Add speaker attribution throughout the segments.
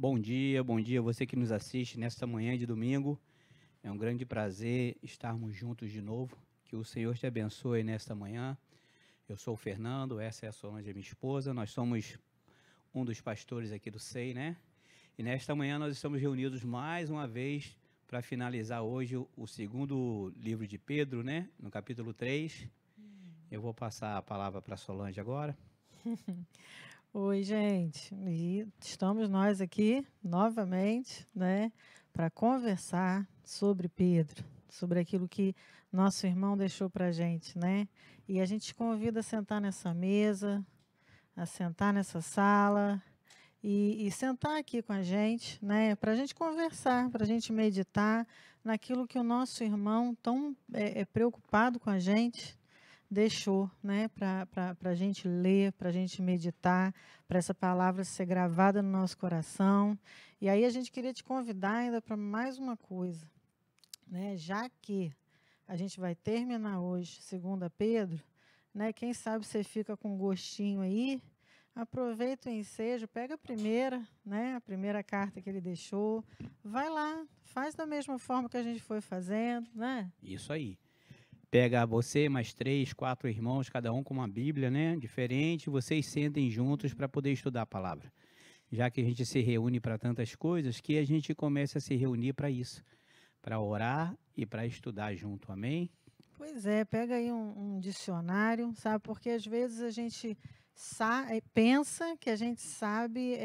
Speaker 1: bom dia você que nos assiste nesta manhã de domingo. É um grande prazer estarmos juntos de novo. Que o Senhor te abençoe nesta manhã. Eu sou o Fernando, essa é a Solange, minha esposa. Nós somos um dos pastores aqui do SEI, né? E nesta manhã nós estamos reunidos mais uma vez para finalizar hoje o segundo livro de Pedro, né? No capítulo 3. Eu vou passar a palavra para a Solange agora.
Speaker 2: Oi, gente. E estamos nós aqui novamente, né, para conversar sobre Pedro, sobre aquilo que nosso irmão deixou para a gente, né? E a gente te convida a sentar nessa mesa, a sentar nessa sala e sentar aqui com a gente, né, para a gente conversar, para a gente meditar naquilo que o nosso irmão tão preocupado com a gente deixou, né, para a gente ler, para a gente meditar, para essa palavra ser gravada no nosso coração. E aí a gente queria te convidar ainda para mais uma coisa, né, já que a gente vai terminar hoje, 2 Pedro, né, quem sabe você fica com gostinho aí, aproveita o ensejo, pega a primeira, né, a primeira carta que ele deixou, vai lá, faz da mesma forma que a gente foi fazendo, né?
Speaker 1: Isso aí. Pega você, mais 3, 4 irmãos, cada um com uma Bíblia, né? Diferente, vocês sentem juntos para poder estudar a palavra. Já que a gente se reúne para tantas coisas, que a gente comece a se reunir para isso, para orar e para estudar junto, amém?
Speaker 2: Pois é, pega aí um dicionário, sabe? Porque às vezes a gente pensa que a gente sabe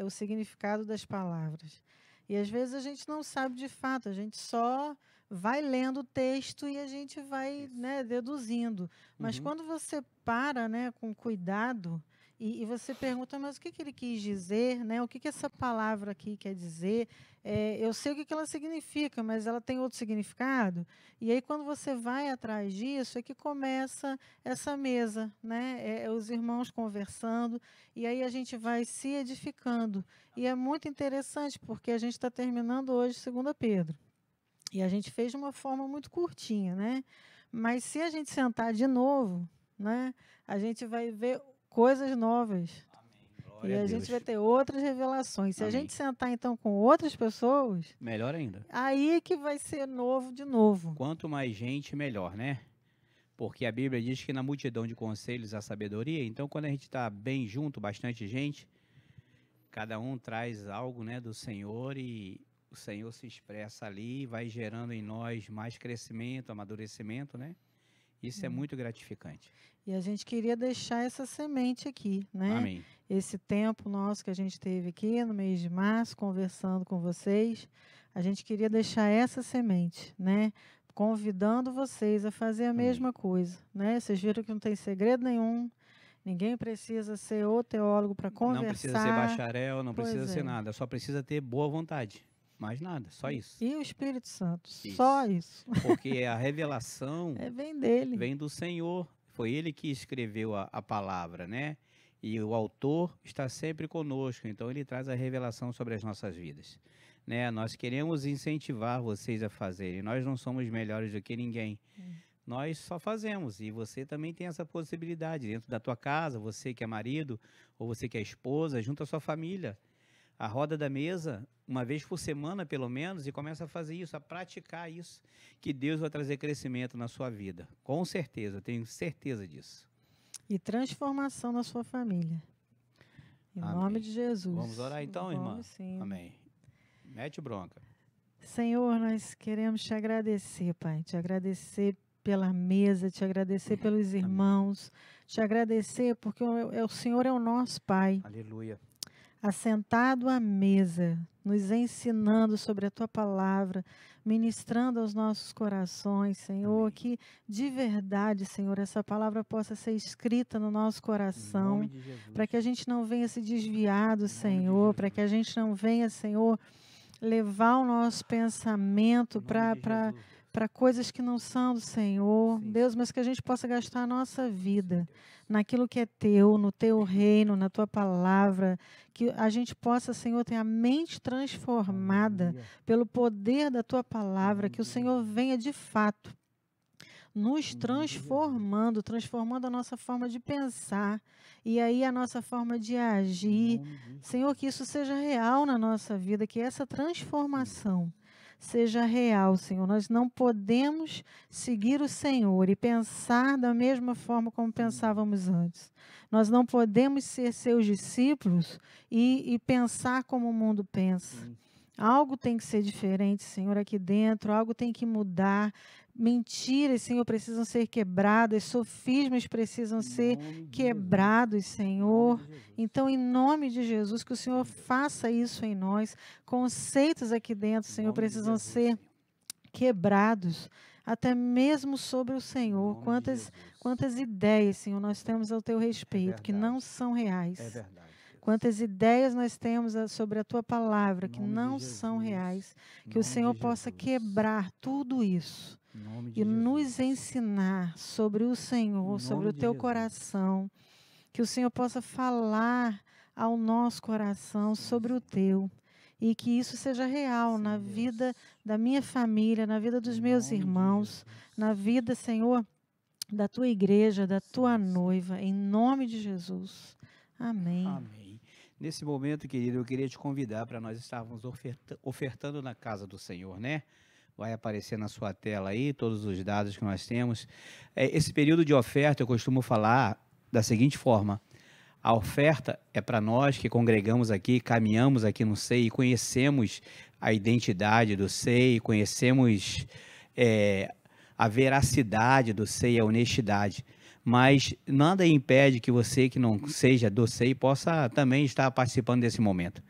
Speaker 2: o significado das palavras. E às vezes a gente não sabe de fato, a gente só vai lendo o texto e a gente vai, né, deduzindo. Mas
Speaker 1: Uhum.
Speaker 2: quando você para, né, com cuidado e você pergunta, mas o que ele quis dizer, né? O que essa palavra aqui quer dizer? Eu sei o que ela significa, mas ela tem outro significado? E aí, quando você vai atrás disso, é que começa essa mesa, né? Os irmãos conversando, e aí a gente vai se edificando. E é muito interessante, porque a gente está terminando hoje 2 Pedro. E a gente fez de uma forma muito curtinha, né? Mas se a gente sentar de novo, né, a gente vai ver coisas novas. E
Speaker 1: Glória a
Speaker 2: a gente
Speaker 1: Deus.
Speaker 2: vai ter outras revelações. Se a
Speaker 1: Amém.
Speaker 2: gente sentar, então, com outras pessoas,
Speaker 1: Melhor ainda.
Speaker 2: aí que vai ser novo de novo.
Speaker 1: Quanto mais gente, melhor, né? Porque a Bíblia diz que na multidão de conselhos há sabedoria. Então, quando a gente está bem junto, bastante gente, cada um traz algo, né, do Senhor e o Senhor se expressa ali e vai gerando em nós mais crescimento, amadurecimento, né? Isso é muito gratificante.
Speaker 2: E a gente queria deixar essa semente aqui, né?
Speaker 1: Amém.
Speaker 2: Esse tempo nosso que a gente teve aqui no mês de março, conversando com vocês, a gente queria deixar essa semente, né? Convidando vocês a fazer a
Speaker 1: Amém.
Speaker 2: mesma coisa, né? Vocês viram que não tem segredo nenhum, ninguém precisa ser o teólogo para
Speaker 1: Não precisa ser
Speaker 2: conversar.
Speaker 1: bacharel, não precisa
Speaker 2: Pois
Speaker 1: ser
Speaker 2: é.
Speaker 1: nada, só precisa ter boa vontade. Mais nada, só isso.
Speaker 2: E o Espírito Santo, só
Speaker 1: Isso.
Speaker 2: isso.
Speaker 1: Porque a revelação
Speaker 2: Vem dele.
Speaker 1: vem do Senhor. Foi Ele que escreveu a palavra, né? E o autor está sempre conosco, então ele traz a revelação sobre as nossas vidas. Né? Nós queremos incentivar vocês a fazerem. Nós não somos melhores do que ninguém. Nós só fazemos e você também tem essa possibilidade dentro da tua casa, você que é marido ou você que é esposa, junto à sua família. A roda da mesa, uma vez por semana pelo menos, e começa a fazer isso, a praticar isso, que Deus vai trazer crescimento na sua vida. Com certeza, eu tenho certeza disso.
Speaker 2: E transformação na sua família. Em
Speaker 1: Amém.
Speaker 2: nome de Jesus.
Speaker 1: Vamos orar então, irmã?
Speaker 2: Vamos sim.
Speaker 1: Amém. Mete bronca.
Speaker 2: Senhor, nós queremos te agradecer, Pai. Te agradecer pela mesa, te agradecer pelos irmãos, te agradecer porque o Senhor é o nosso Pai,
Speaker 1: Aleluia.
Speaker 2: assentado à mesa, nos ensinando sobre a tua palavra, ministrando aos nossos corações, Senhor,
Speaker 1: Amém.
Speaker 2: que de verdade, Senhor, essa palavra possa ser escrita no nosso
Speaker 1: Em
Speaker 2: coração,
Speaker 1: nome de Jesus.
Speaker 2: para que a gente não venha se desviar do
Speaker 1: Em nome de
Speaker 2: Senhor, para
Speaker 1: Jesus.
Speaker 2: que a gente não venha, Senhor, levar o nosso pensamento
Speaker 1: Em nome de Jesus.
Speaker 2: para coisas que não são do Senhor,
Speaker 1: Sim,
Speaker 2: Deus, mas que a gente possa gastar a nossa vida naquilo que é teu, no teu reino, na tua palavra, que a gente possa, Senhor, ter a mente transformada
Speaker 1: Aleluia.
Speaker 2: pelo poder da tua palavra,
Speaker 1: Em nome
Speaker 2: que o
Speaker 1: de
Speaker 2: Senhor
Speaker 1: Jesus.
Speaker 2: venha de fato nos transformando a nossa forma de pensar e aí a nossa forma de agir. Senhor, que isso seja real na nossa vida, que essa transformação seja real, Senhor. Nós não podemos seguir o Senhor e pensar da mesma forma como pensávamos antes. Nós não podemos ser seus discípulos e pensar como o mundo pensa. Algo tem que ser diferente, Senhor, aqui dentro. Algo tem que mudar. Mentiras, Senhor, precisam ser quebradas. Sofismas precisam ser quebrados, Senhor. Então, em nome de Jesus, que o Senhor faça isso em nós. Conceitos aqui dentro, Senhor, precisam ser quebrados, até mesmo sobre o Senhor. Quantas ideias, Senhor, nós temos ao teu respeito, que não são reais. É verdade. Quantas ideias nós temos sobre a tua palavra, que não são reais. Que o Senhor possa quebrar tudo isso e nos ensinar sobre o Senhor, sobre o teu coração. Que o Senhor possa falar ao nosso coração sobre o teu. E que isso seja real na vida da minha família, na vida dos meus irmãos, na vida, Senhor, da tua igreja, da tua noiva, em nome de Jesus. Amém.
Speaker 1: Amém. Nesse momento, querido, eu queria te convidar para nós estarmos ofertando na casa do Senhor, né? Vai aparecer na sua tela aí todos os dados que nós temos. Esse período de oferta eu costumo falar da seguinte forma: a oferta é para nós que congregamos aqui, caminhamos aqui no SEI, conhecemos a identidade do SEI, conhecemos a veracidade do SEI, a honestidade. Mas nada impede que você que não seja do SEI possa também estar participando desse momento.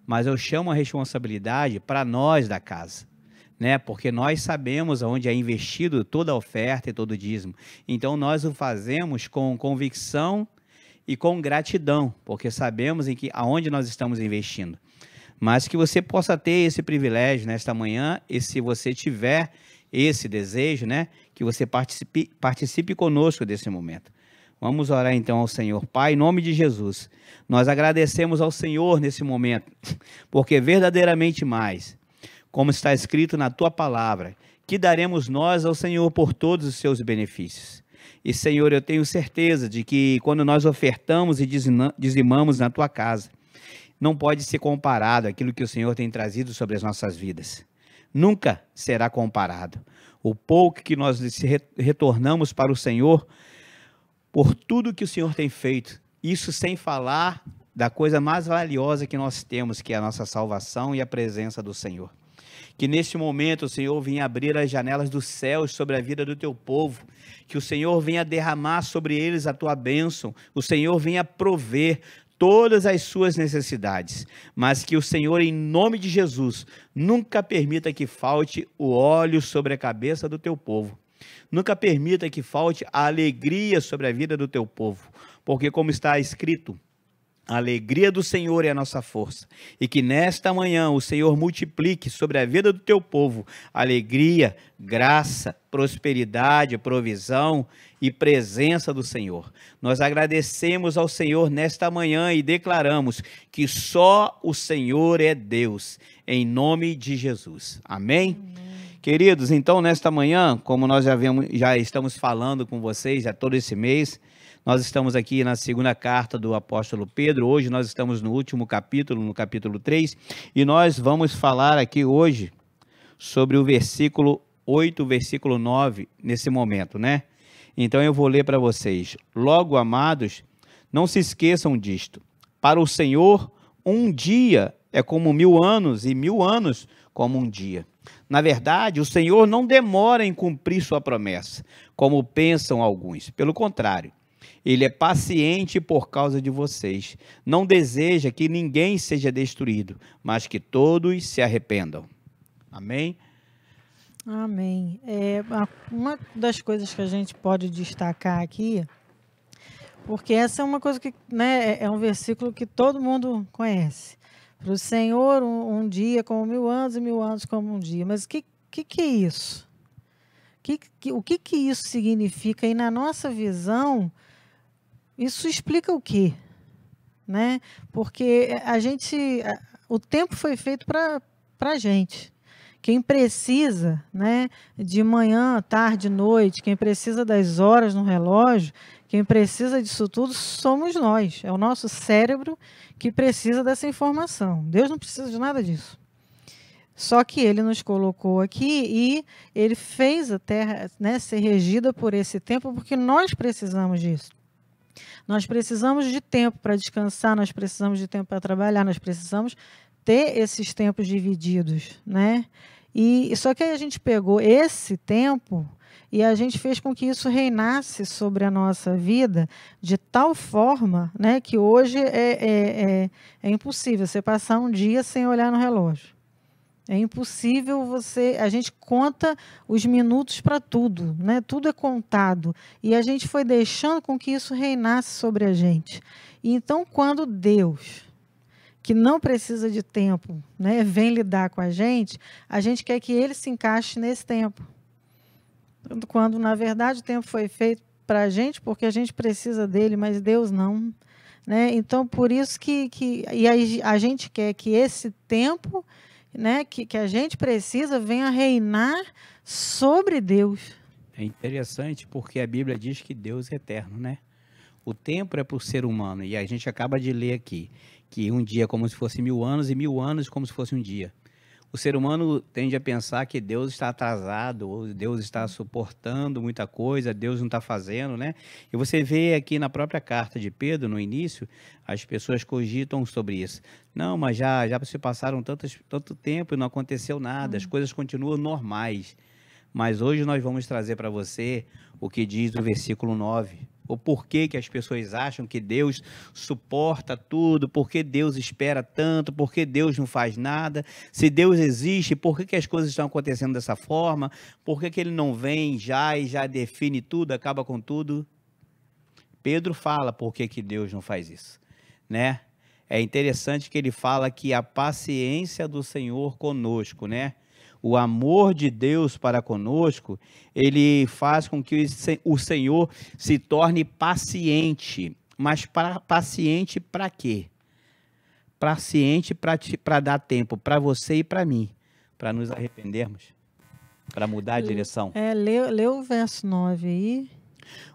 Speaker 1: Mas eu chamo a responsabilidade para nós da casa, né? Porque nós sabemos onde é investido toda a oferta e todo o dízimo. Então nós o fazemos com convicção e com gratidão, porque sabemos aonde nós estamos investindo. Mas que você possa ter esse privilégio nesta manhã, e se você tiver esse desejo, né, que você participe conosco desse momento. Vamos orar então ao Senhor. Pai, em nome de Jesus, nós agradecemos ao Senhor nesse momento, porque verdadeiramente mais, como está escrito na tua palavra, que daremos nós ao Senhor por todos os seus benefícios. E, Senhor, eu tenho certeza de que quando nós ofertamos e dizimamos na tua casa, não pode ser comparado àquilo que o Senhor tem trazido sobre as nossas vidas. Nunca será comparado. O pouco que nós retornamos para o Senhor, por tudo que o Senhor tem feito, isso sem falar da coisa mais valiosa que nós temos, que é a nossa salvação e a presença do Senhor. Que neste momento o Senhor venha abrir as janelas dos céus sobre a vida do teu povo, que o Senhor venha derramar sobre eles a tua bênção, o Senhor venha prover todas as suas necessidades, mas que o Senhor, em nome de Jesus, nunca permita que falte o óleo sobre a cabeça do teu povo. Nunca permita que falte a alegria sobre a vida do teu povo, porque como está escrito, a alegria do Senhor é a nossa força, e que nesta manhã o Senhor multiplique sobre a vida do teu povo alegria, graça, prosperidade, provisão e presença do Senhor. Nós agradecemos ao Senhor nesta manhã e declaramos que só o Senhor é Deus, em nome de Jesus. Amém? Queridos, então nesta manhã, como nós já estamos falando com vocês já todo esse mês, nós estamos aqui na segunda carta do apóstolo Pedro. Hoje nós estamos no último capítulo, no capítulo 3, e nós vamos falar aqui hoje sobre o versículo 8, versículo 9, nesse momento, né? Então eu vou ler para vocês. Logo, amados, não se esqueçam disto. Para o Senhor, um dia é como 1000 anos, e 1000 anos como um dia. Na verdade, o Senhor não demora em cumprir sua promessa, como pensam alguns. Pelo contrário, Ele é paciente por causa de vocês. Não deseja que ninguém seja destruído, mas que todos se arrependam. Amém?
Speaker 2: Amém. Uma das coisas que a gente pode destacar aqui, porque essa é uma coisa que, né, é um versículo que todo mundo conhece. Para o Senhor, um dia como 1000 anos e 1000 anos como um dia. Mas o que é isso? O que isso significa? E na nossa visão, isso explica o quê? Né? Porque o tempo foi feito para a gente. Quem precisa, né, de manhã, tarde, noite, quem precisa das horas no relógio, quem precisa disso tudo somos nós. É o nosso cérebro que precisa dessa informação. Deus não precisa de nada disso. Só que ele nos colocou aqui e ele fez a terra, né, ser regida por esse tempo, porque nós precisamos disso. Nós precisamos de tempo para descansar, nós precisamos de tempo para trabalhar, nós precisamos ter esses tempos divididos, né? E só que aí a gente pegou esse tempo e a gente fez com que isso reinasse sobre a nossa vida de tal forma, né, que hoje é impossível você passar um dia sem olhar no relógio. É impossível a gente conta os minutos para tudo, né? Tudo é contado. E a gente foi deixando com que isso reinasse sobre a gente. E então, quando Deus, que não precisa de tempo, né, vem lidar com a gente quer que ele se encaixe nesse tempo. Quando, na verdade, o tempo foi feito para a gente, porque a gente precisa dele, mas Deus não. Né? Então, por isso e aí a gente quer que esse tempo, né, que a gente precisa, venha reinar sobre Deus.
Speaker 1: É interessante porque a Bíblia diz que Deus é eterno, né? O tempo é para o ser humano, e a gente acaba de ler aqui que um dia é como se fosse 1000 anos e 1000 anos como se fosse um dia. O ser humano tende a pensar que Deus está atrasado, ou Deus está suportando muita coisa, Deus não está fazendo, né? E você vê aqui na própria carta de Pedro, no início, as pessoas cogitam sobre isso. Não, mas já se passaram tanto tempo e não aconteceu nada, as coisas continuam normais. Mas hoje nós vamos trazer para você o que diz o versículo 9. O porquê que as pessoas acham que Deus suporta tudo, por que Deus espera tanto, por que Deus não faz nada, se Deus existe, por que as coisas estão acontecendo dessa forma, por que Ele não vem e já define tudo, acaba com tudo. Pedro fala por que Deus não faz isso, né? É interessante que ele fala que a paciência do Senhor conosco, né? O amor de Deus para conosco, ele faz com que o Senhor se torne paciente. Mas paciente para quê? Paciente para dar tempo para você e para mim, para nos arrependermos, para mudar a direção.
Speaker 2: Lê o verso 9 aí.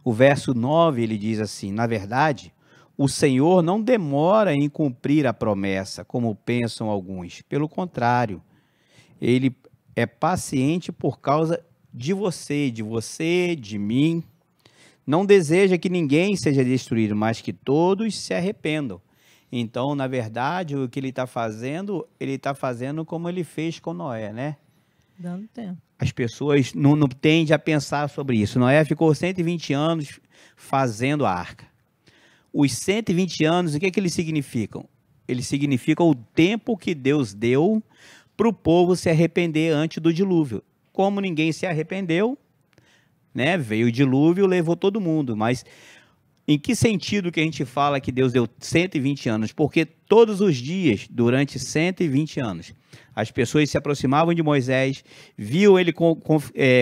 Speaker 1: O verso 9, ele diz assim: na verdade, o Senhor não demora em cumprir a promessa, como pensam alguns. Pelo contrário, ele é paciente por causa de você, de mim. Não deseja que ninguém seja destruído, mas que todos se arrependam. Então, na verdade, o que ele está fazendo como ele fez com Noé, né?
Speaker 2: Dando tempo.
Speaker 1: As pessoas não tendem a pensar sobre isso. Noé ficou 120 anos fazendo a arca. Os 120 anos, o que eles significam? Eles significam o tempo que Deus deu para o povo se arrepender antes do dilúvio. Como ninguém se arrependeu, né, veio o dilúvio, levou todo mundo. Mas em que sentido que a gente fala que Deus deu 120 anos? Porque todos os dias, durante 120 anos, as pessoas se aproximavam de Moisés, viam ele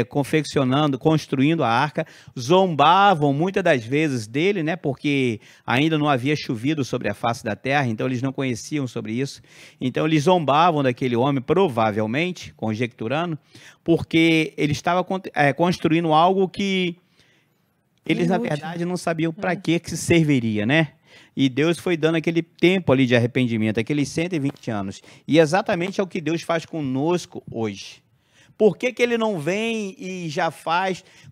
Speaker 1: confeccionando, construindo a arca, zombavam muitas das vezes dele, né, porque ainda não havia chovido sobre a face da terra, então eles não conheciam sobre isso. Então eles zombavam daquele homem, provavelmente, conjecturando, porque ele estava construindo algo que eles, na verdade, não sabiam para que se serviria, né? E Deus foi dando aquele tempo ali de arrependimento, aqueles 120 anos. E exatamente é o que Deus faz conosco hoje. Por que Ele não vem e já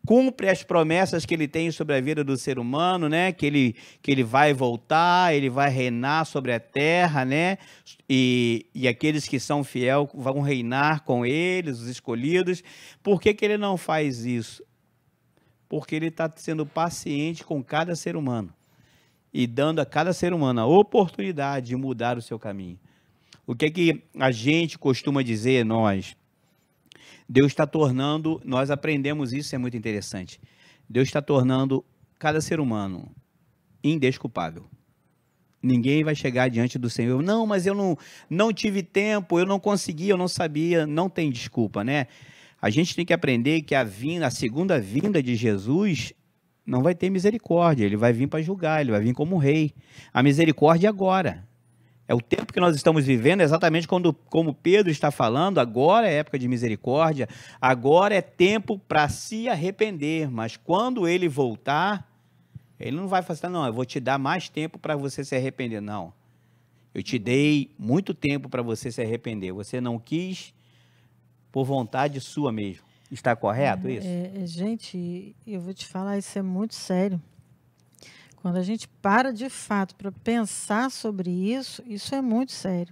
Speaker 1: cumpre as promessas que Ele tem sobre a vida do ser humano, né? Que ele vai voltar, Ele vai reinar sobre a terra, né? E aqueles que são fiéis vão reinar com eles, os escolhidos. Por que Ele não faz isso? Porque Ele está sendo paciente com cada ser humano e dando a cada ser humano a oportunidade de mudar o seu caminho. O que a gente costuma dizer, Deus está tornando, nós aprendemos isso, é muito interessante, Deus está tornando cada ser humano indesculpável. Ninguém vai chegar diante do Senhor, não, mas eu não tive tempo, eu não consegui, eu não sabia, não tem desculpa, né? A gente tem que aprender que a segunda vinda de Jesus não vai ter misericórdia, ele vai vir para julgar, ele vai vir como rei. A misericórdia é agora. É o tempo que nós estamos vivendo, exatamente como Pedro está falando, agora é época de misericórdia, agora é tempo para se arrepender, mas quando ele voltar, ele não vai falar, não, eu vou te dar mais tempo para você se arrepender, não. Eu te dei muito tempo para você se arrepender, você não quis por vontade sua mesmo. Está correto isso?
Speaker 2: Gente, eu vou te falar, isso é muito sério. Quando a gente para de fato para pensar sobre isso, isso é muito sério.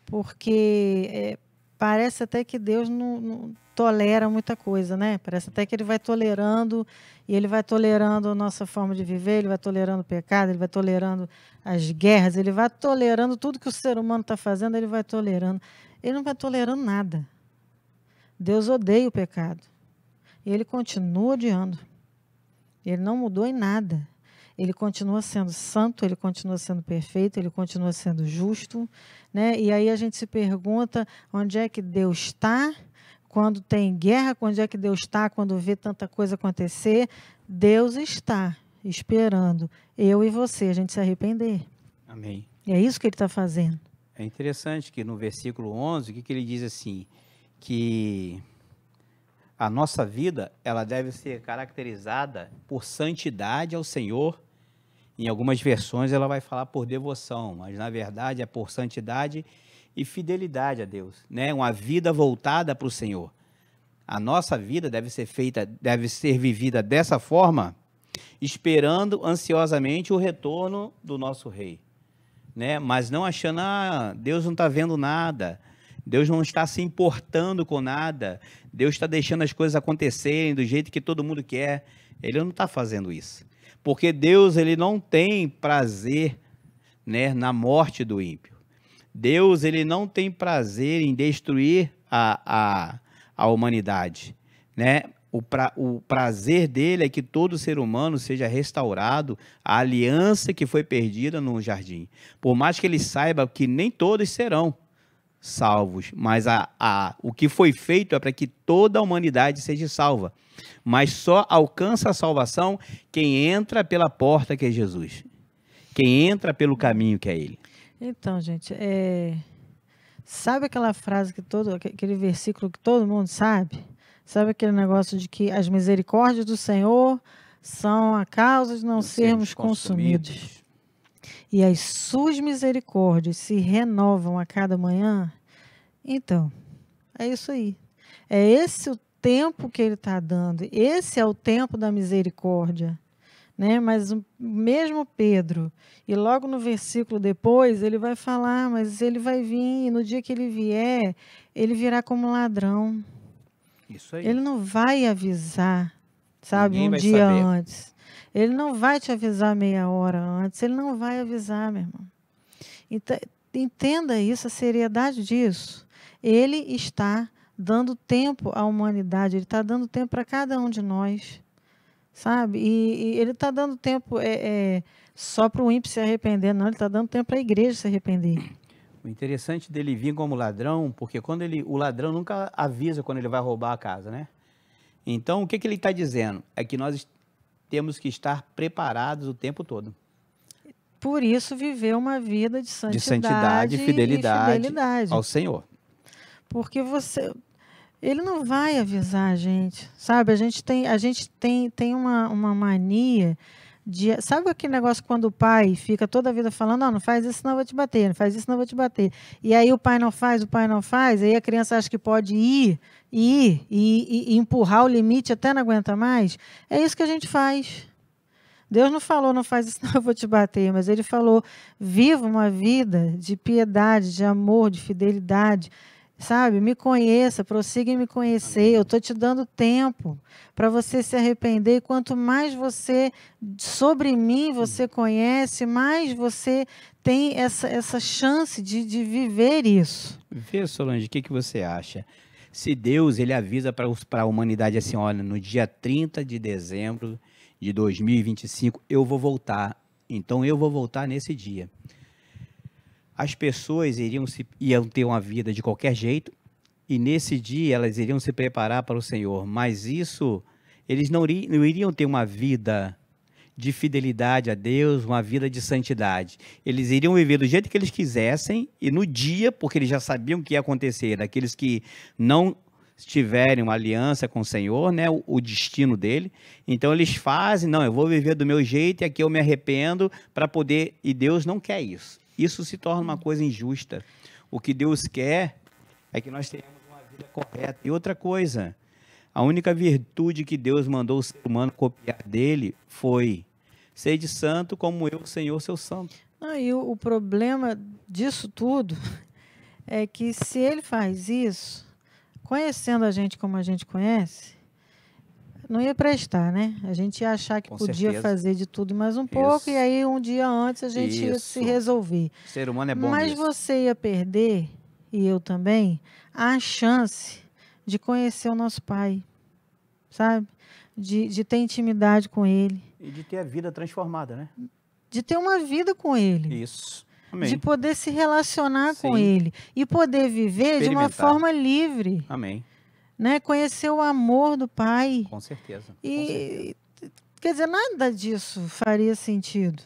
Speaker 2: Porque parece até que Deus não tolera muita coisa, né? Parece até que ele vai tolerando, e ele vai tolerando a nossa forma de viver, ele vai tolerando o pecado, ele vai tolerando as guerras, ele vai tolerando tudo que o ser humano está fazendo, ele vai tolerando. Ele não vai tolerando nada. Deus odeia o pecado. E ele continua odiando. Ele não mudou em nada. Ele continua sendo santo, ele continua sendo perfeito, ele continua sendo justo, né? E aí a gente se pergunta onde é que Deus está quando tem guerra, onde é que Deus está quando vê tanta coisa acontecer. Deus está esperando eu e você, a gente se arrepender.
Speaker 1: Amém.
Speaker 2: E é isso que ele está fazendo.
Speaker 1: É interessante que no versículo 11, o que ele diz assim, que a nossa vida, ela deve ser caracterizada por santidade ao Senhor. Em algumas versões ela vai falar por devoção, mas na verdade é por santidade e fidelidade a Deus, né? Uma vida voltada para o Senhor. A nossa vida deve ser vivida dessa forma, esperando ansiosamente o retorno do nosso Rei, né? Mas não achando, Deus não está vendo nada, Deus não está se importando com nada, Deus está deixando as coisas acontecerem do jeito que todo mundo quer. Ele não está fazendo isso. Porque Deus, ele não tem prazer, né, na morte do ímpio. Deus, ele não tem prazer em destruir a humanidade, né? O prazer dele é que todo ser humano seja restaurado, a aliança que foi perdida no jardim. Por mais que ele saiba que nem todos serão salvos, mas o que foi feito é para que toda a humanidade seja salva. Mas só alcança a salvação quem entra pela porta, que é Jesus. Quem entra pelo caminho, que é Ele.
Speaker 2: Então, gente, sabe aquela frase, aquele versículo que todo mundo sabe? Sabe aquele negócio de que as misericórdias do Senhor são a causa de não sermos consumidos. E as suas misericórdias se renovam a cada manhã? Então, é isso aí. É esse o tempo que ele está dando. Esse é o tempo da misericórdia, né? Mas o mesmo Pedro, e logo no versículo depois, ele vai falar, mas ele vai vir, e no dia que ele vier, ele virá como ladrão.
Speaker 1: Isso aí.
Speaker 2: Ele não vai avisar, sabe, um dia antes. Ele não vai te avisar meia hora antes, ele não vai avisar, meu irmão. Então, entenda isso, a seriedade disso. Ele está dando tempo à humanidade, ele está dando tempo para cada um de nós, sabe? E ele está dando tempo só para o ímpio se arrepender, não, ele está dando tempo para a igreja se arrepender.
Speaker 1: O interessante dele vir como ladrão, porque o ladrão nunca avisa quando ele vai roubar a casa, né? Então, o que ele está dizendo? É que nós temos que estar preparados o tempo todo.
Speaker 2: Por isso, viver uma vida de santidade
Speaker 1: e fidelidade ao Senhor.
Speaker 2: Porque ele não vai avisar a gente, sabe? A gente tem uma mania de... Sabe aquele negócio quando o pai fica toda a vida falando, não faz isso, senão eu vou te bater, não faz isso, senão eu vou te bater. E aí o pai não faz, aí a criança acha que pode ir e empurrar o limite até não aguenta mais. É isso que a gente faz. Deus não falou, não faz isso, senão eu vou te bater, mas ele falou, viva uma vida de piedade, de amor, de fidelidade, sabe? Me conheça, prossiga em me conhecer. Eu estou te dando tempo para você se arrepender. E quanto mais sobre mim você conhece, mais você tem essa chance de viver isso.
Speaker 1: Vê, Solange, o que você acha? Se Deus ele avisa para a humanidade assim, olha, no dia 30 de dezembro de 2025, eu vou voltar. Então, eu vou voltar nesse dia. As pessoas iam ter uma vida de qualquer jeito, e nesse dia elas iriam se preparar para o Senhor, mas eles não iriam ter uma vida de fidelidade a Deus, uma vida de santidade. Eles iriam viver do jeito que eles quisessem e no dia, porque eles já sabiam o que ia acontecer, daqueles que não tiverem uma aliança com o Senhor, né, o destino dele. Então eles fazem, não, eu vou viver do meu jeito e aqui eu me arrependo para poder, e Deus não quer isso. Isso se torna uma coisa injusta. O que Deus quer é que nós tenhamos uma vida correta. E outra coisa, a única virtude que Deus mandou o ser humano copiar dele foi: sede santo como eu, Senhor, seu santo.
Speaker 2: Não, e o problema disso tudo é que se ele faz isso, conhecendo a gente como a gente conhece, não ia prestar, né? A gente ia achar que
Speaker 1: Com
Speaker 2: podia
Speaker 1: certeza.
Speaker 2: fazer de tudo e mais um pouco, e
Speaker 1: Isso.
Speaker 2: aí um dia antes a gente ia se
Speaker 1: Isso.
Speaker 2: resolver.
Speaker 1: O ser humano é bom
Speaker 2: Mas
Speaker 1: nisso.
Speaker 2: você ia perder, e eu também, a chance de conhecer o nosso Pai, sabe? De ter intimidade com Ele,
Speaker 1: E de ter a vida transformada, né?
Speaker 2: de ter uma vida com Ele.
Speaker 1: Isso.
Speaker 2: De
Speaker 1: Amém.
Speaker 2: poder se relacionar com
Speaker 1: Sim.
Speaker 2: Ele e poder viver de uma
Speaker 1: Experimentar.
Speaker 2: forma livre,
Speaker 1: Amém.
Speaker 2: né? Conhecer o amor do Pai.
Speaker 1: Com certeza. Com certeza.
Speaker 2: E, quer dizer, nada disso faria sentido,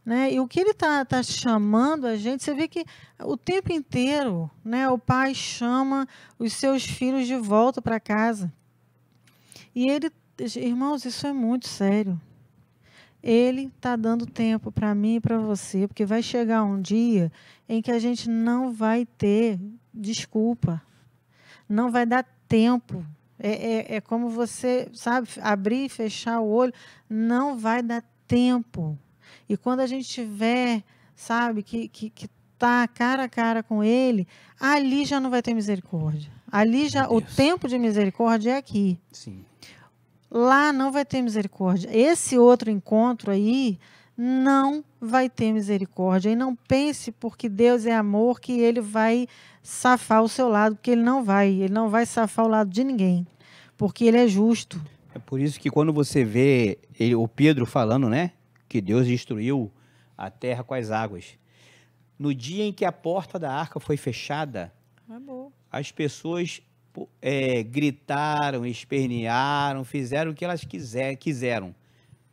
Speaker 2: né? E o que ele está chamando a gente, você vê que o tempo inteiro, né, o pai chama os seus filhos de volta para casa. E ele, irmãos, isso é muito sério. Ele está dando tempo para mim e para você, porque vai chegar um dia em que a gente não vai ter desculpa, não vai dar tempo. É como você, sabe, abrir e fechar o olho, não vai dar tempo. E quando a gente tiver, sabe, que está cara a cara com ele, ali já não vai ter misericórdia. Ali já,
Speaker 1: Meu
Speaker 2: o
Speaker 1: Deus.
Speaker 2: tempo de misericórdia é aqui.
Speaker 1: Sim.
Speaker 2: Lá não vai ter misericórdia. Esse outro encontro aí não vai ter misericórdia. E não pense porque Deus é amor que ele vai safar o seu lado, porque ele não vai. Ele não vai safar o lado de ninguém, porque ele é justo.
Speaker 1: É por isso que quando você vê o Pedro falando, né, que Deus destruiu a terra com as águas, no dia em que a porta da arca foi fechada, as pessoas gritaram, espernearam, fizeram o que elas quiseram.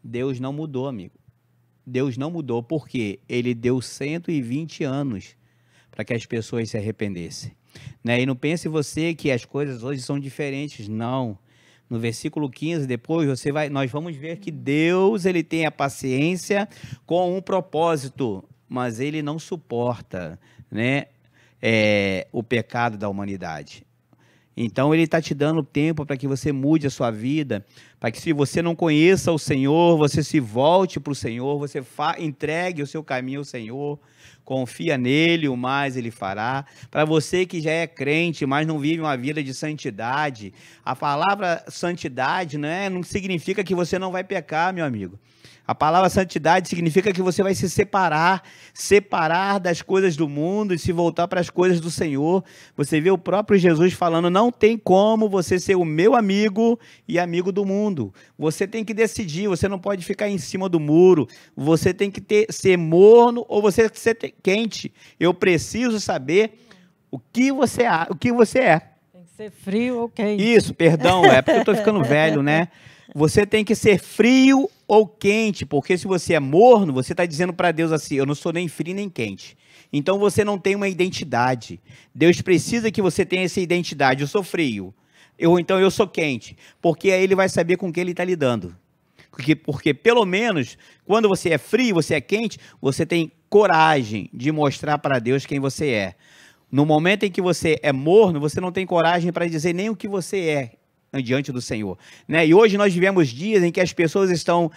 Speaker 1: Deus não mudou, amigo. Deus não mudou, porque ele deu 120 anos para que as pessoas se arrependessem. Né? E não pense você que as coisas hoje são diferentes, não. No versículo 15, depois, nós vamos ver que Deus ele tem a paciência com um propósito, mas ele não suporta, né, o pecado da humanidade. Então, ele está te dando tempo para que você mude a sua vida, para que se você não conheça o Senhor, você se volte para o Senhor, você entregue o seu caminho ao Senhor, confia nele, o mais ele fará. Para você que já é crente, mas não vive uma vida de santidade, a palavra santidade não significa que você não vai pecar, meu amigo. A palavra santidade significa que você vai se separar das coisas do mundo e se voltar para as coisas do Senhor. Você vê o próprio Jesus falando, não tem como você ser o meu amigo e amigo do mundo. Você tem que decidir, você não pode ficar em cima do muro, você tem que ser morno ou você ser quente. Eu preciso saber o que você é.
Speaker 2: Tem que ser frio ou quente.
Speaker 1: Isso, perdão, é porque eu estou ficando velho, né? Você tem que ser frio ou quente, porque se você é morno, você está dizendo para Deus assim, eu não sou nem frio nem quente. Então você não tem uma identidade. Deus precisa que você tenha essa identidade. Eu sou frio, então eu sou quente, porque aí ele vai saber com que ele está lidando. Porque pelo menos, quando você é frio, você é quente, você tem coragem de mostrar para Deus quem você é. No momento em que você é morno, você não tem coragem para dizer nem o que você é diante do Senhor, né? E hoje nós vivemos dias em que as pessoas estão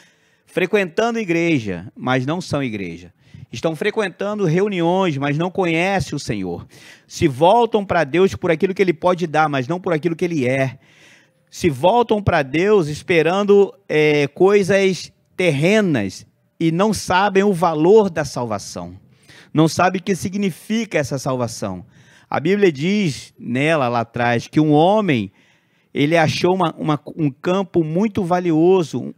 Speaker 1: frequentando igreja, mas não são igreja. Estão frequentando reuniões, mas não conhecem o Senhor. Se voltam para Deus por aquilo que Ele pode dar, mas não por aquilo que Ele é. Se voltam para Deus esperando coisas terrenas e não sabem o valor da salvação. Não sabem o que significa essa salvação. A Bíblia diz nela, lá atrás, que um homem ele achou um campo muito valioso,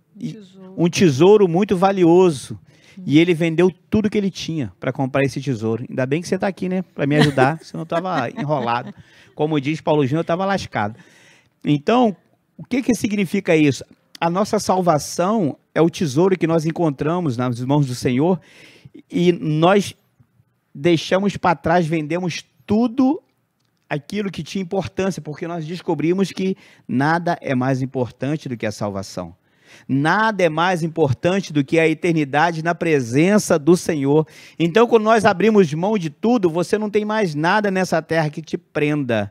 Speaker 1: um tesouro muito valioso. E ele vendeu tudo que ele tinha para comprar esse tesouro. Ainda bem que você está aqui, né? Para me ajudar, senão eu estava enrolado. Como diz Paulo Júnior, eu estava lascado. Então, o que significa isso? a nossa salvação é o tesouro que nós encontramos nas mãos do Senhor e nós deixamos para trás, vendemos tudo aquilo que tinha importância, porque nós descobrimos que nada é mais importante do que a salvação. Nada é mais importante do que a eternidade na presença do Senhor. Então, quando nós abrimos mão de tudo, você não tem mais nada nessa terra que te prenda.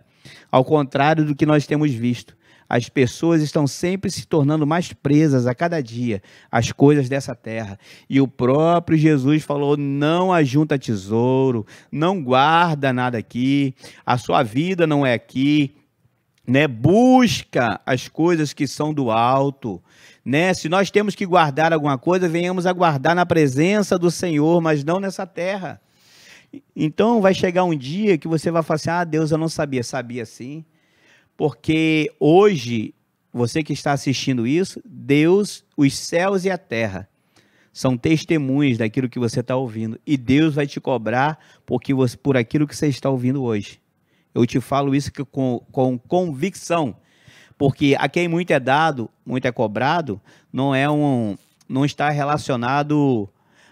Speaker 1: Ao contrário do que nós temos visto. As pessoas estão sempre se tornando mais presas a cada dia às coisas dessa terra. E o próprio Jesus falou, não ajunta tesouro, não guarda nada aqui, a sua vida não é aqui, né? Busca as coisas que são do alto. Né? Se nós temos que guardar alguma coisa, venhamos a guardar na presença do Senhor, mas não nessa terra. Então, vai chegar um dia que você vai falar assim, ah, Deus, eu não sabia. Sabia sim, porque hoje, você que está assistindo isso, Deus, os céus e a terra, são testemunhas daquilo que você está ouvindo. E Deus vai te cobrar por aquilo que você está ouvindo hoje. Eu te falo isso com convicção. Porque a quem muito é dado, muito é cobrado, não está relacionado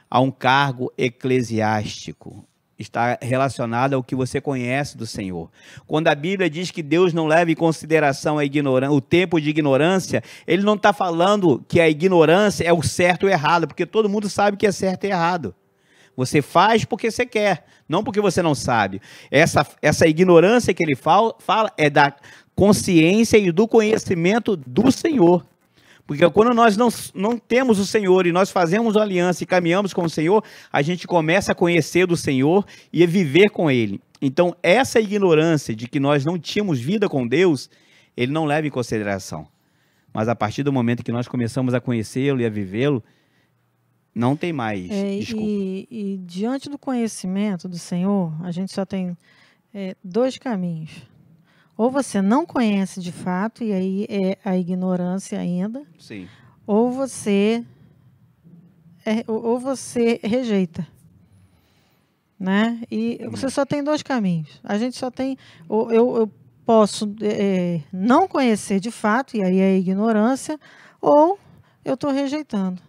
Speaker 1: a um cargo eclesiástico. Está relacionado ao que você conhece do Senhor. Quando a Bíblia diz que Deus não leva em consideração o tempo de ignorância, ele não está falando que a ignorância é o certo ou errado, porque todo mundo sabe que é certo e errado. Você faz porque você quer, não porque você não sabe. Essa ignorância que ele fala é da consciência e do conhecimento do Senhor. Porque quando nós não temos o Senhor e nós fazemos uma aliança e caminhamos com o Senhor, a gente começa a conhecer do Senhor e a viver com Ele. Então, essa ignorância de que nós não tínhamos vida com Deus, Ele não leva em consideração. Mas a partir do momento que nós começamos a conhecê-lo e a vivê-lo, não tem mais desculpa.
Speaker 2: E diante do conhecimento do Senhor, a gente só tem dois caminhos. Ou você não conhece de fato, e aí é a ignorância ainda.
Speaker 1: Sim.
Speaker 2: Ou você rejeita. Né? E você só tem dois caminhos. A gente só tem... Eu posso não conhecer de fato, e aí é a ignorância, ou eu estou rejeitando.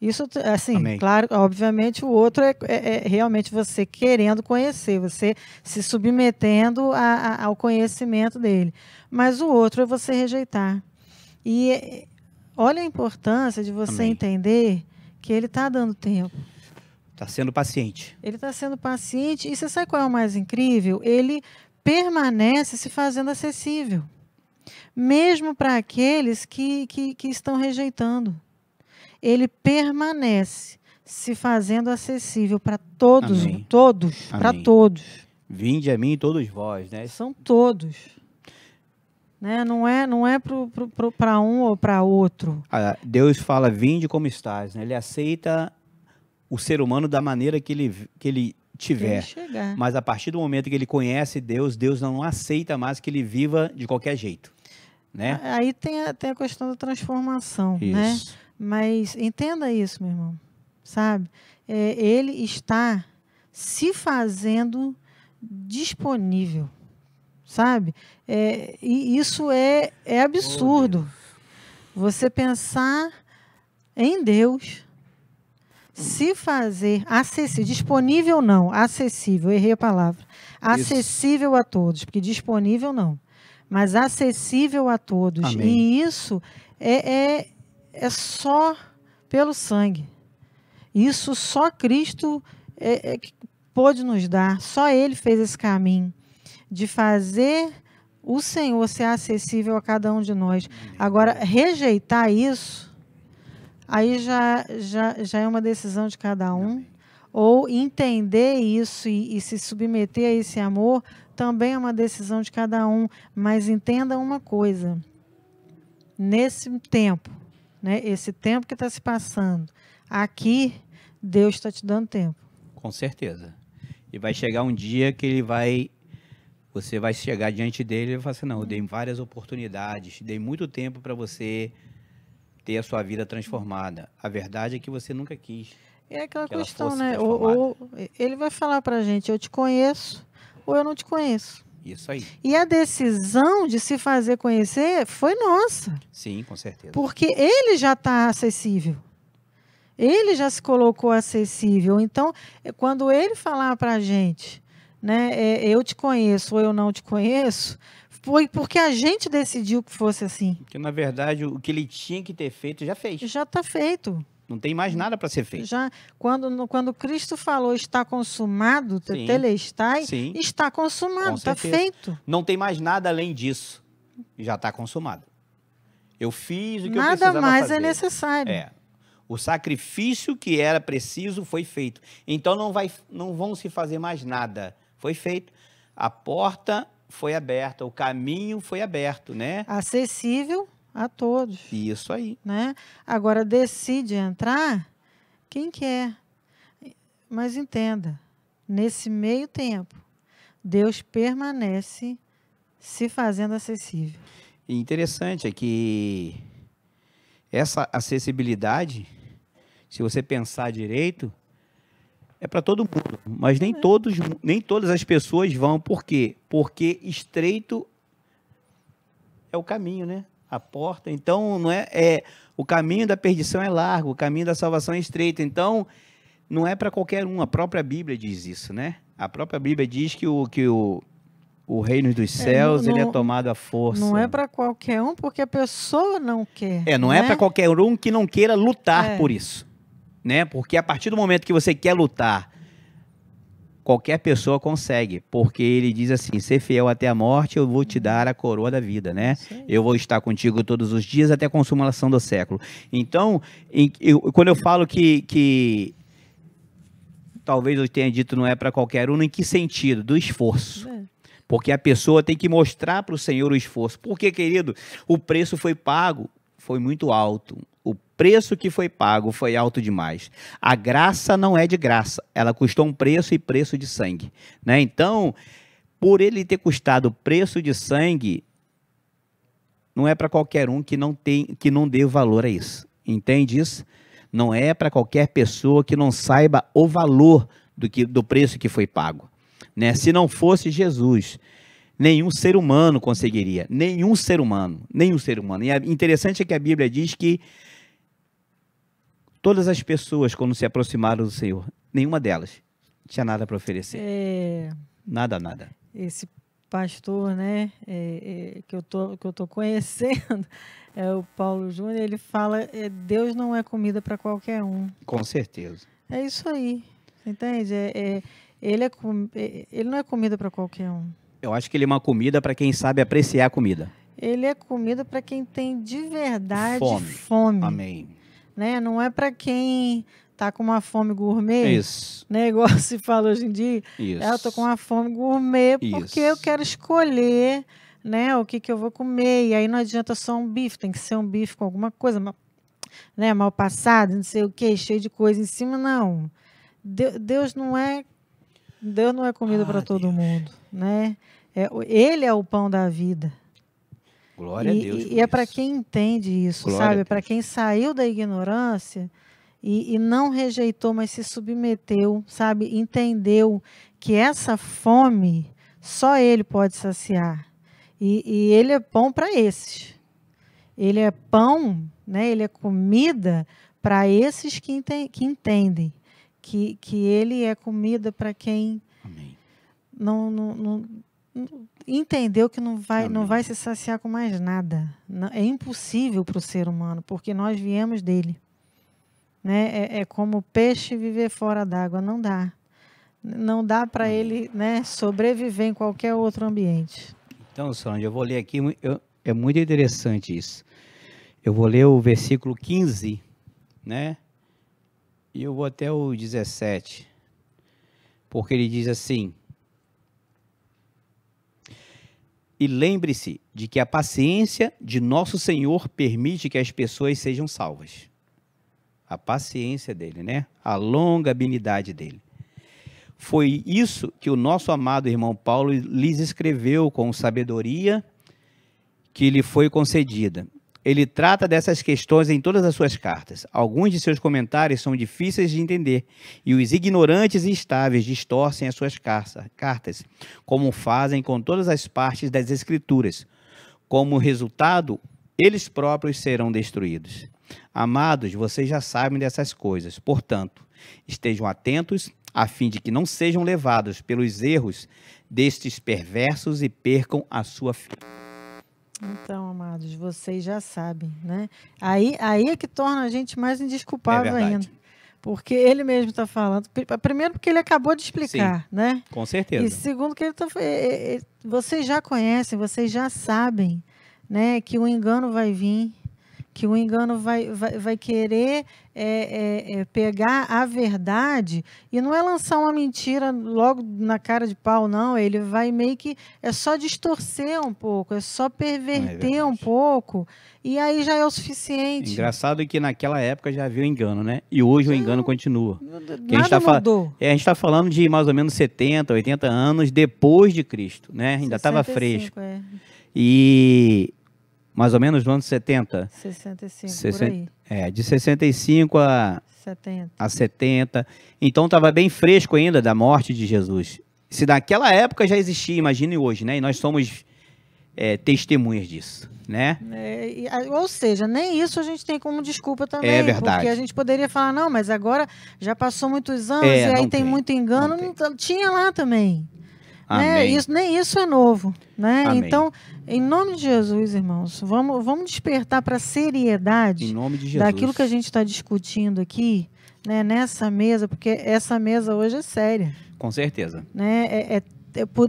Speaker 2: Isso, assim,
Speaker 1: Amém.
Speaker 2: Claro, obviamente, o outro é realmente você querendo conhecer, você se submetendo ao conhecimento dele. Mas o outro é você rejeitar. E olha a importância de você
Speaker 1: Amém.
Speaker 2: Entender que ele está dando tempo.
Speaker 1: Está sendo paciente.
Speaker 2: Ele está sendo paciente. E você sabe qual é o mais incrível? Ele permanece se fazendo acessível. Mesmo para aqueles que estão rejeitando. Ele permanece se fazendo acessível para todos,
Speaker 1: Amém.
Speaker 2: Para todos.
Speaker 1: Vinde a mim todos vós, né?
Speaker 2: São todos. Né? Não é para um ou para outro.
Speaker 1: Deus fala, vinde como estás, né? Ele aceita o ser humano da maneira que ele tiver. Mas a partir do momento que ele conhece Deus, Deus não aceita mais que ele viva de qualquer jeito. Né?
Speaker 2: Aí tem a questão da transformação,
Speaker 1: isso.
Speaker 2: Né? Mas entenda isso, meu irmão, sabe? Ele está se fazendo disponível, sabe? E isso é absurdo. Você pensar em Deus, se fazer acessível, disponível não, acessível, errei a palavra. Acessível isso. A todos, porque disponível não, mas acessível a todos.
Speaker 1: Amém.
Speaker 2: E isso é só pelo sangue. Isso só Cristo que pôde nos dar. Só Ele fez esse caminho de fazer o Senhor ser acessível a cada um de nós. Agora, rejeitar isso, aí já é uma decisão de cada um. Ou entender isso e se submeter a esse amor, também é uma decisão de cada um. Mas entenda uma coisa. Nesse tempo, né, esse tempo que está se passando, aqui, Deus está te dando tempo.
Speaker 1: Com certeza. E vai chegar um dia que você vai chegar diante dele e vai falar assim, não, eu dei várias oportunidades, dei muito tempo para você ter a sua vida transformada. A verdade é que você nunca quis.
Speaker 2: É aquela questão, né? Ou ele vai falar para a gente, eu te conheço ou eu não te conheço.
Speaker 1: Isso aí.
Speaker 2: E a decisão de se fazer conhecer foi nossa.
Speaker 1: Sim, com certeza.
Speaker 2: Porque ele já está acessível. Ele já se colocou acessível. Então, quando ele falar para a gente, né, eu te conheço ou eu não te conheço, foi porque a gente decidiu que fosse assim.
Speaker 1: Porque, na verdade, o que ele tinha que ter feito, já fez.
Speaker 2: Já está feito.
Speaker 1: Não tem mais nada para ser feito.
Speaker 2: Já, quando Cristo falou está consumado,
Speaker 1: Sim,
Speaker 2: telestai,
Speaker 1: sim.
Speaker 2: está consumado,
Speaker 1: Com
Speaker 2: está
Speaker 1: certeza.
Speaker 2: feito.
Speaker 1: Não tem mais nada além disso. Já está consumado. Eu fiz o que eu
Speaker 2: Nada
Speaker 1: precisava
Speaker 2: mais
Speaker 1: fazer.
Speaker 2: é necessário.
Speaker 1: É. O sacrifício que era preciso foi feito. Então não vão se fazer mais nada. Foi feito. A porta foi aberta, o caminho foi aberto, né?
Speaker 2: Acessível a todos.
Speaker 1: Isso aí.
Speaker 2: Né? Agora, decide entrar quem quer. Mas entenda, nesse meio tempo, Deus permanece se fazendo acessível.
Speaker 1: E interessante é que essa acessibilidade, se você pensar direito, é para todo mundo, mas nem todas as pessoas vão. Por quê? Porque estreito é o caminho, né? A porta. Então, não o caminho da perdição é largo, o caminho da salvação é estreito. Então, não é para qualquer um. A própria Bíblia diz isso, né? A própria Bíblia diz que o reino dos céus ele é tomado à força.
Speaker 2: Não é para qualquer um, porque a pessoa não quer.
Speaker 1: Não é para qualquer um que não queira lutar por isso. Né? Porque a partir do momento que você quer lutar, qualquer pessoa consegue, porque ele diz assim: ser fiel até a morte, eu vou te dar a coroa da vida, né? Eu vou estar contigo todos os dias até a consumação do século. Então, quando eu falo que talvez eu tenha dito não é para qualquer um, em que sentido? Do esforço. Porque a pessoa tem que mostrar para o Senhor o esforço. Porque, querido, o preço foi pago, foi muito alto. O preço que foi pago foi alto demais. A graça não é de graça, ela custou um preço e preço de sangue, né? Então, por ele ter custado preço de sangue, não é para qualquer um que não dê valor a isso. Entende isso? Não é para qualquer pessoa que não saiba o valor do preço que foi pago, né? Se não fosse Jesus, nenhum ser humano conseguiria. Nenhum ser humano. E é interessante que a Bíblia diz que todas as pessoas, quando se aproximaram do Senhor, nenhuma delas tinha nada para oferecer. Nada.
Speaker 2: Esse pastor, né, que eu tô conhecendo, é o Paulo Júnior, ele fala, Deus não é comida para qualquer um.
Speaker 1: Com certeza.
Speaker 2: É isso aí, entende? Ele não é comida para qualquer um.
Speaker 1: Eu acho que ele é uma comida para quem sabe apreciar a comida.
Speaker 2: Ele é comida para quem tem de verdade
Speaker 1: fome. Amém.
Speaker 2: Né? Não é para quem está com uma fome gourmet.
Speaker 1: Isso.
Speaker 2: Né? Igual se fala hoje em dia.
Speaker 1: Isso.
Speaker 2: Eu estou com uma fome gourmet porque eu quero escolher, né, o que eu vou comer. E aí não adianta só um bife, tem que ser um bife com alguma coisa, né, mal passado, não sei o quê, cheio de coisa em cima, não. Deus não é comida para todo mundo, né? Ele é o pão da vida.
Speaker 1: Glória a Deus.
Speaker 2: E é para quem entende isso, sabe? Para quem saiu da ignorância e não rejeitou, mas se submeteu, sabe? Entendeu que essa fome só ele pode saciar. E ele é pão para esses. Ele é pão, né? Ele é comida para esses que entendem que ele é comida para quem não entendeu que não vai se saciar com mais nada. É impossível para o ser humano, porque nós viemos dele. Né? É como o peixe viver fora d'água, não dá. Não dá para ele, né, sobreviver em qualquer outro ambiente.
Speaker 1: Então, Solange, eu vou ler aqui, é muito interessante isso. Eu vou ler o versículo 15, né? E eu vou até o 17, porque ele diz assim: e lembre-se de que a paciência de nosso Senhor permite que as pessoas sejam salvas. A paciência dele, né? A longanimidade dele. Foi isso que o nosso amado irmão Paulo lhes escreveu com sabedoria que lhe foi concedida. ele trata dessas questões em todas as suas cartas. Alguns de seus comentários são difíceis de entender, e os ignorantes e instáveis distorcem as suas cartas, como fazem com todas as partes das Escrituras. Como resultado, eles próprios serão destruídos. Amados, vocês já sabem dessas coisas. Portanto, estejam atentos, a fim de que não sejam levados pelos erros destes perversos e percam a sua fé.
Speaker 2: Então, amados, vocês já sabem, né? Aí é que torna a gente mais indesculpável ainda. Porque ele mesmo está falando. Primeiro, porque ele acabou de explicar, né?
Speaker 1: Com certeza.
Speaker 2: E segundo, que vocês já conhecem, vocês já sabem, né, que o engano vai vir, que o engano vai querer pegar a verdade e não é lançar uma mentira logo na cara de pau, não. Ele vai meio que... É só distorcer um pouco, é só perverter um pouco, e aí já é o suficiente.
Speaker 1: Engraçado que naquela época já havia o engano, né? E hoje o engano continua.
Speaker 2: Nada mudou.
Speaker 1: A gente está falando de mais ou menos 70, 80 anos depois de Cristo, né? Ainda estava fresco. E... mais ou menos no ano 70.
Speaker 2: 65, por aí.
Speaker 1: De 65 a 70. Então estava bem fresco ainda da morte de Jesus. Se naquela época já existia, imagine hoje, né? E nós somos testemunhas disso, né?
Speaker 2: Ou seja, nem isso a gente tem como desculpa também.
Speaker 1: É verdade.
Speaker 2: Porque a gente poderia falar, não, mas agora já passou muitos anos e aí tem muito engano. Não, tinha lá também. Né? Nem isso é novo, né?
Speaker 1: Amém.
Speaker 2: Então, em nome de Jesus, irmãos, vamos despertar para a seriedade
Speaker 1: em nome de Jesus,
Speaker 2: daquilo que a gente está discutindo aqui, né, nessa mesa, porque essa mesa hoje é séria.
Speaker 1: Com certeza.
Speaker 2: Né?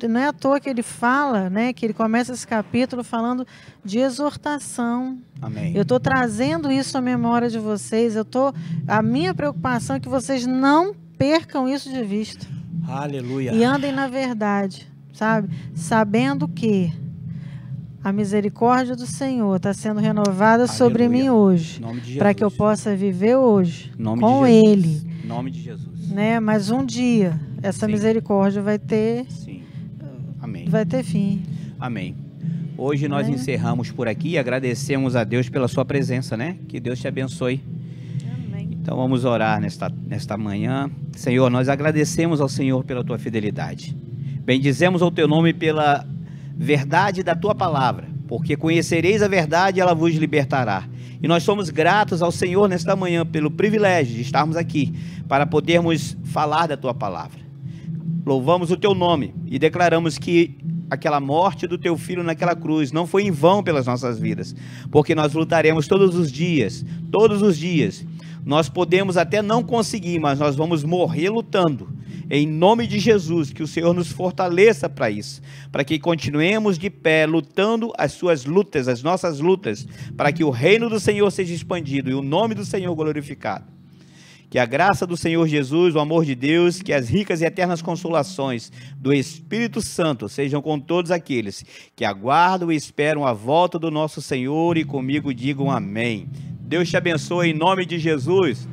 Speaker 2: Não é à toa que ele fala, né, que ele começa esse capítulo falando de exortação.
Speaker 1: Amém.
Speaker 2: Eu estou trazendo isso à memória de vocês. A minha preocupação é que vocês não percam isso de vista.
Speaker 1: Aleluia.
Speaker 2: E andem na verdade, sabe? Sabendo que a misericórdia do Senhor está sendo renovada sobre mim hoje, para que eu possa viver hoje com Ele.
Speaker 1: Em nome de Jesus.
Speaker 2: Né? Mas um dia essa misericórdia vai ter,
Speaker 1: Amém.
Speaker 2: Vai ter fim.
Speaker 1: Amém. Hoje nós encerramos por aqui e agradecemos a Deus pela sua presença, né? Que Deus te abençoe. Então vamos orar nesta manhã. Senhor, nós agradecemos ao Senhor pela tua fidelidade. Bendizemos ao teu nome pela verdade da tua palavra, porque conhecereis a verdade e ela vos libertará. E nós somos gratos ao Senhor nesta manhã pelo privilégio de estarmos aqui para podermos falar da tua palavra. Louvamos o teu nome e declaramos que aquela morte do teu filho naquela cruz não foi em vão pelas nossas vidas, porque nós lutaremos todos os dias. Nós podemos até não conseguir, mas nós vamos morrer lutando. Em nome de Jesus, que o Senhor nos fortaleça para isso, para que continuemos de pé, lutando as suas lutas, as nossas lutas, para que o reino do Senhor seja expandido e o nome do Senhor glorificado. Que a graça do Senhor Jesus, o amor de Deus, que as ricas e eternas consolações do Espírito Santo sejam com todos aqueles que aguardam e esperam a volta do nosso Senhor, e comigo digam amém. Deus te abençoe em nome de Jesus.